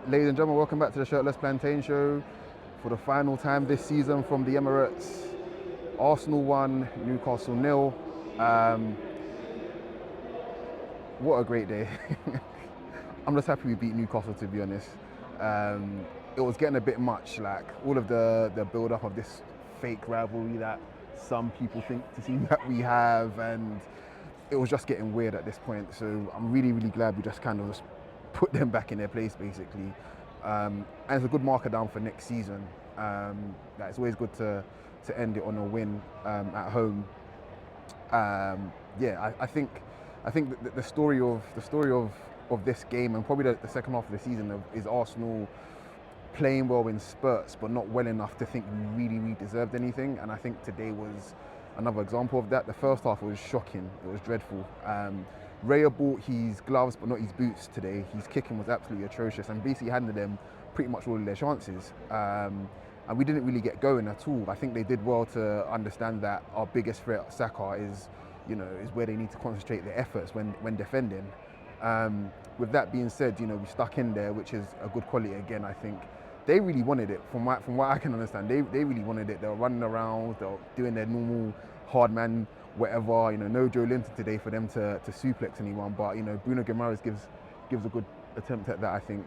Ladies and gentlemen, welcome back to the Shirtless Plantain Show for the final time this season from the Emirates. Arsenal 1, Newcastle 0. What a great day. I'm just happy we beat Newcastle, to be honest. It was getting a bit much, like all of the build-up of this fake rivalry that some people think to seem that we have, and it was just getting weird at this point. So I'm really, really glad we just kind of just put them back in their place, basically. And it's a good marker down for next season. It's always good to end it on a win at home. I think the story of this game, and probably the second half of the season, is Arsenal playing well in spurts, but not well enough to think we really deserved anything. And I think today was another example of that. The first half was shocking. It was dreadful. Raya bought his gloves but not his boots today. His kicking was absolutely atrocious and basically handed them pretty much all of their chances. And we didn't really get going at all. I think they did well to understand that our biggest threat, Saka, is where they need to concentrate their efforts when defending. With that being said, we stuck in there, which is a good quality again. I think they really wanted it, from what I can understand. They really wanted it. They were running around, they were doing their normal hard man, whatever. No Joe Linton today for them to suplex anyone, but Bruno Guimaraes gives a good attempt at that, I think.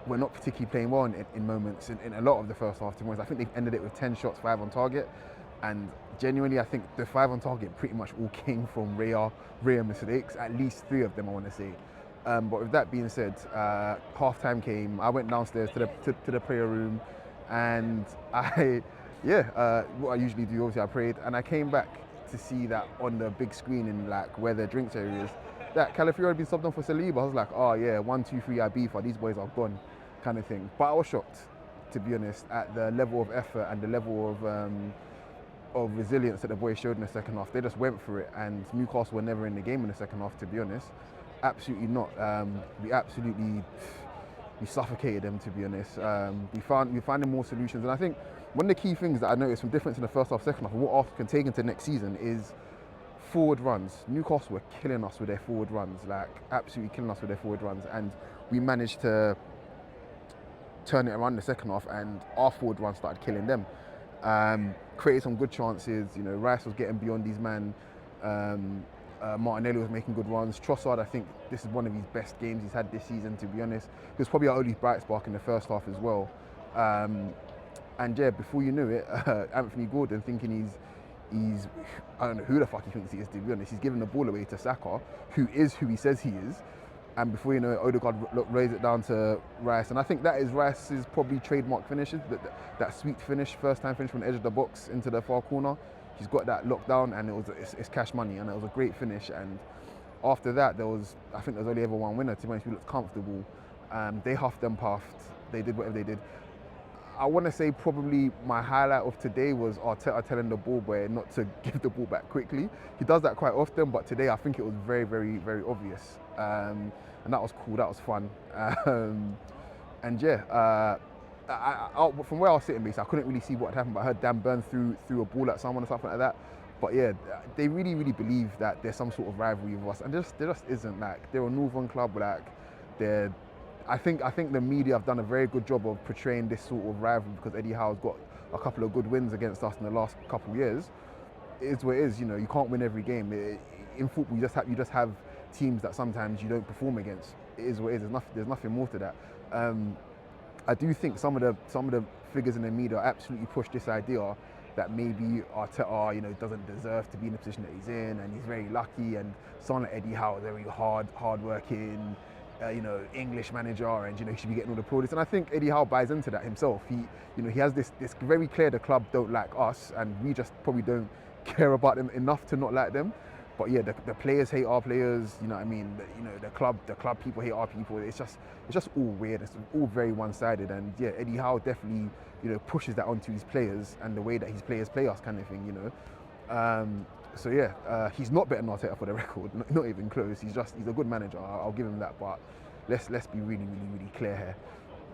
We're not particularly playing well in moments in a lot of the first half. To be honest, I think they've ended it with 10 shots, 5 on target, and genuinely, I think the 5 on target pretty much all came from Raya mistakes. At least 3 of them, I want to say. But with that being said, half time came. I went downstairs to the prayer room, and what I usually do, obviously I prayed, and I came back to see that on the big screen in like where the drinks area is, that Calafiori had been subbed on for Saliba. I was like, oh yeah, 1, 2, 3 Ibiza, these boys are gone, kind of thing. But I was shocked, to be honest, at the level of effort and the level of resilience that the boys showed in the second half. They just went for it, and Newcastle were never in the game in the second half, to be honest. Absolutely not. We suffocated them, to be honest. We found more solutions, and I think one of the key things that I noticed from difference in the first half, second half, and what Arsenal can take into next season is forward runs. Newcastle were killing us with their forward runs, like absolutely killing us with their forward runs, and we managed to turn it around in the second half, and our forward runs started killing them. Created some good chances. Rice was getting beyond his man. Martinelli was making good runs. Trossard, I think this is one of his best games he's had this season, to be honest. It was probably our only bright spark in the first half as well. Before you knew it, Anthony Gordon, thinking he's I don't know who the fuck he thinks he is, to be honest. He's giving the ball away to Saka, who is who he says he is. And before you know it, Ødegaard raised it down to Rice. And I think that is Rice's probably trademark finishes, that sweet finish, first time finish from the edge of the box into the far corner. He's got that locked down, and it's cash money, and it was a great finish. And after that, I think there was only ever one winner, to be honest. We looked comfortable. They huffed and puffed. They did whatever they did. I want to say probably my highlight of today was Arteta telling the ball boy not to give the ball back quickly. He does that quite often, but today I think it was very, very, very obvious. And that was cool, that was fun. From where I was sitting, basically, I couldn't really see what had happened, but I heard Dan Burn threw a ball at someone or something like that. But yeah, they really, really believe that there's some sort of rivalry with us, and there just isn't. Like, they're a northern club, I think the media have done a very good job of portraying this sort of rivalry, because Eddie Howe's got a couple of good wins against us in the last couple of years. It is what it is. You can't win every game. In football, you just have teams that sometimes you don't perform against. It is what it is. There's nothing more to that. I do think some of the figures in the media absolutely push this idea that maybe Arteta, doesn't deserve to be in the position that he's in, and he's very lucky, and someone like Eddie Howe is very hard-working, English manager, and he should be getting all the plaudits. And I think Eddie Howe buys into that himself. He has this very clear, the club don't like us, and we just probably don't care about them enough to not like them. But yeah, the players hate our players. The club people hate our people. It's just all weird. It's all very one-sided. And yeah, Eddie Howe definitely pushes that onto his players and the way that his players play us, kind of thing. He's not better than Arteta, for the record. Not even close. He's a good manager. I'll give him that. But let's be really, really, really clear here.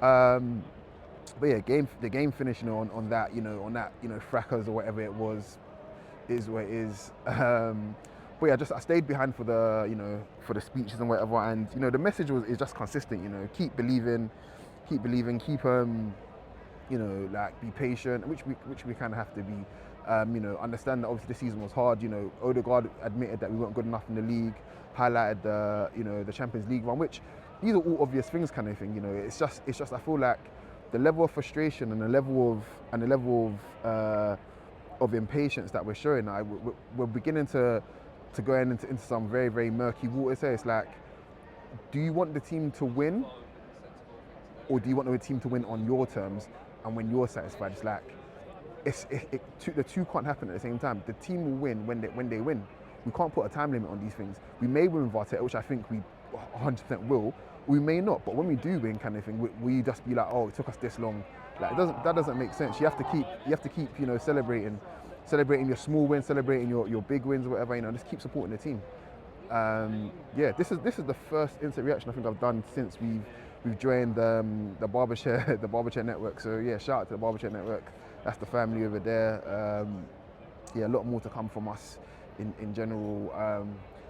But yeah, the game finish, on that, fracas or whatever it was, is what it is. But yeah, I stayed behind for the, for the speeches and whatever. And the message is just consistent. Keep believing, keep like be patient, which we kind of have to be. Understand that obviously the season was hard. Ødegaard admitted that we weren't good enough in the league, highlighted the Champions League run, which these are all obvious things kind of thing. It's just I feel like the level of frustration and the level of impatience that we're showing now, we're beginning to go into some very, very murky waters here. It's like, do you want the team to win, or do you want the team to win on your terms and when you're satisfied? It's like the two can't happen at the same time. The team will win when they win. We can't put a time limit on these things. We may win with Arteta, which I think we 100% will. We may not, but when we do win, kind of thing, we just be like, oh, it took us this long. Like that doesn't make sense. You have to keep celebrating your small wins, celebrating your big wins, or whatever. Just keep supporting the team. This is the first instant reaction I think I've done since we've joined the Barbershare network. So yeah, shout out to the Barbershare network. That's the family over there. A lot more to come from us in general.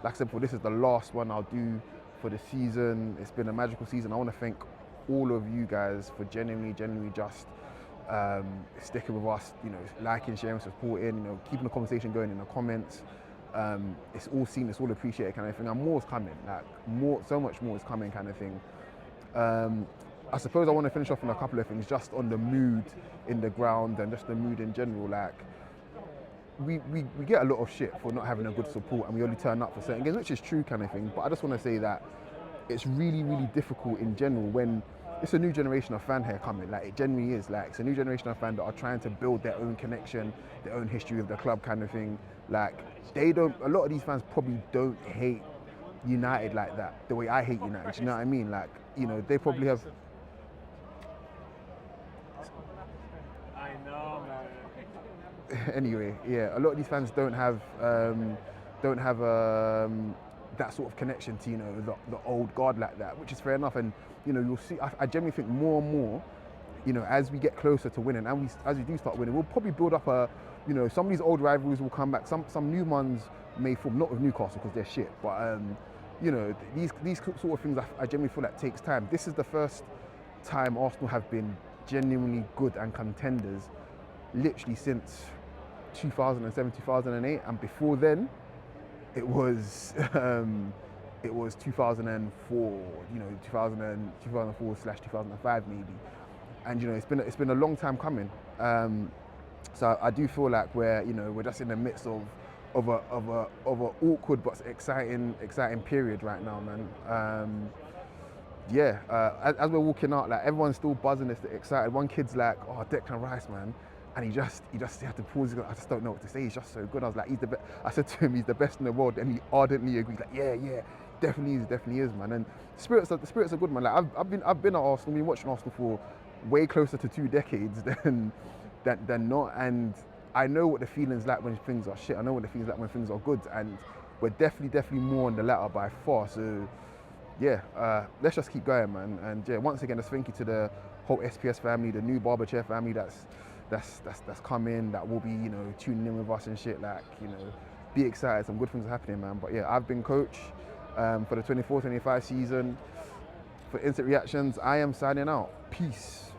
Like I said before, this is the last one I'll do for the season. It's been a magical season. I want to thank all of you guys for genuinely just sticking with us, liking, sharing, supporting, keeping the conversation going in the comments. It's all seen, it's all appreciated kind of thing, and more is coming, so much more is coming kind of thing. I suppose I want to finish off on a couple of things just on the mood in the ground and just the mood in general. Like, we get a lot of shit for not having a good support, and we only turn up for certain games, which is true kind of thing, but I just want to say that it's really, really difficult in general when it's a new generation of fan here coming. Like, it genuinely is. Like, it's a new generation of fan that are trying to build their own connection, their own history of the club kind of thing. Like, a lot of these fans probably don't hate United like that, the way I hate United. You know what I mean? Like, they probably have. I know, man. Anyway, yeah, a lot of these fans don't have that sort of connection to the old guard like that, which is fair enough. And you'll see. I genuinely think more and more, as we get closer to winning, and as we do start winning, we'll probably build up some of these old rivalries will come back. Some new ones may form, not with Newcastle because they're shit, but these sort of things I genuinely feel like takes time. This is the first time Arsenal have been genuinely good and contenders, literally since 2007, 2008, and before then, it was 2004, 2004/2005 maybe, and it's been a long time coming. So I do feel like we're just in the midst of a awkward but exciting period right now, man. As we're walking out, like, everyone's still buzzing, it's excited. One kid's like, oh, Declan Rice, man. And he just had to pause. I just don't know what to say. He's just so good. I was like, he's the best. I said to him, he's the best in the world, and he ardently agrees. Like, yeah, definitely is, man. And the spirits are good, man. Like, I've been at Arsenal, been watching Arsenal for way closer to 2 decades than not, and I know what the feeling's like when things are shit. I know what the feeling's like when things are good, and we're definitely more on the latter by far. So yeah, let's just keep going, man. And yeah, once again, just thank you to the whole SPS family, the new Barbershare family that's come in, that will be tuning in with us and shit. Like, be excited, some good things are happening, man. But yeah, I've been coach for the 24-25 season. For Instant Reactions, I am signing out. Peace.